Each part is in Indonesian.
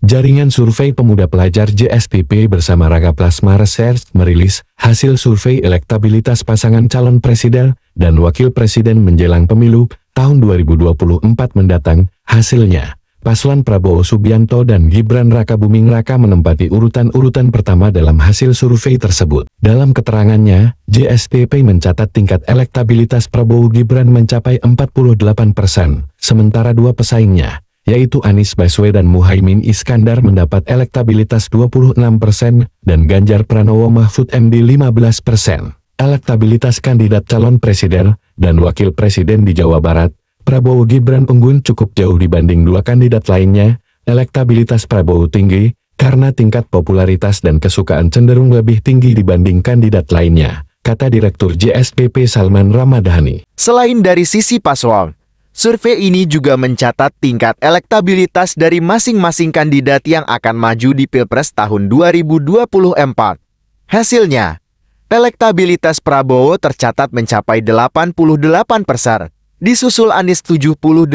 Jaringan Survei Pemuda Pelajar JSPP bersama Raga Plasma Research merilis hasil survei elektabilitas pasangan calon presiden dan wakil presiden menjelang pemilu tahun 2024 mendatang. Hasilnya, paslon Prabowo Subianto dan Gibran Rakabuming Raka menempati urutan-urutan pertama dalam hasil survei tersebut. Dalam keterangannya, JSPP mencatat tingkat elektabilitas Prabowo Gibran mencapai 48%, sementara dua pesaingnya, yaitu Anies Baswedan Muhaimin Iskandar mendapat elektabilitas 26% dan Ganjar Pranowo Mahfud MD 15%. Elektabilitas kandidat calon presiden dan wakil presiden di Jawa Barat, Prabowo Gibran unggul cukup jauh dibanding dua kandidat lainnya. Elektabilitas Prabowo tinggi karena tingkat popularitas dan kesukaan cenderung lebih tinggi dibanding kandidat lainnya, kata Direktur JSPP Salman Ramadhani. Selain dari sisi paslon, survei ini juga mencatat tingkat elektabilitas dari masing-masing kandidat yang akan maju di Pilpres tahun 2024. Hasilnya, elektabilitas Prabowo tercatat mencapai 88%, disusul Anies 78%,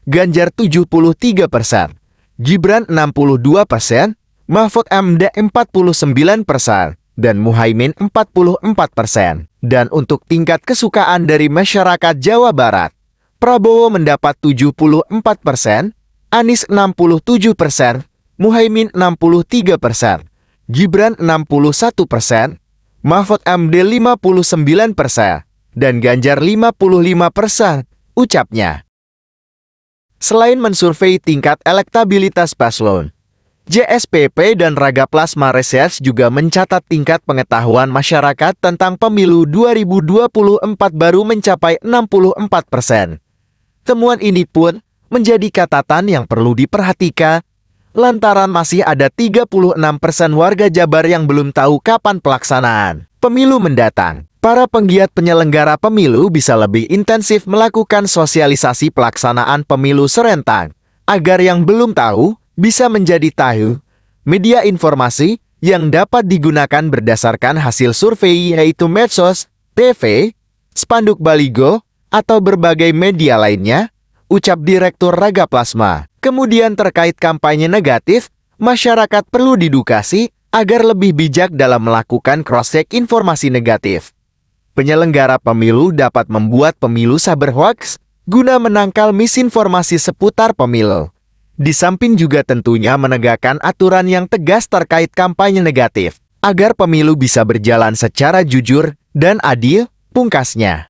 Ganjar 73%, Gibran 62%, Mahfud MD 49%, dan Muhaimin 44%. Dan untuk tingkat kesukaan dari masyarakat Jawa Barat, Prabowo mendapat 74%, Anies 67%, Muhaimin 63%, Gibran 61%, Mahfud MD 59%, dan Ganjar 55%, ucapnya. Selain mensurvei tingkat elektabilitas paslon, JSPP dan Raga Plasma Research juga mencatat tingkat pengetahuan masyarakat tentang pemilu 2024 baru mencapai 64%. Temuan ini pun menjadi catatan yang perlu diperhatikan, lantaran masih ada 36% warga Jabar yang belum tahu kapan pelaksanaan pemilu mendatang. Para penggiat penyelenggara pemilu bisa lebih intensif melakukan sosialisasi pelaksanaan pemilu serentak, agar yang belum tahu bisa menjadi tahu. Media informasi yang dapat digunakan berdasarkan hasil survei yaitu medsos, TV, spanduk baligo, atau berbagai media lainnya, ucap Direktur Raga Plasma. Kemudian terkait kampanye negatif, masyarakat perlu diedukasi agar lebih bijak dalam melakukan cross-check informasi negatif. Penyelenggara pemilu dapat membuat pemilu berhoaks guna menangkal misinformasi seputar pemilu. Di samping juga tentunya menegakkan aturan yang tegas terkait kampanye negatif, agar pemilu bisa berjalan secara jujur dan adil, pungkasnya.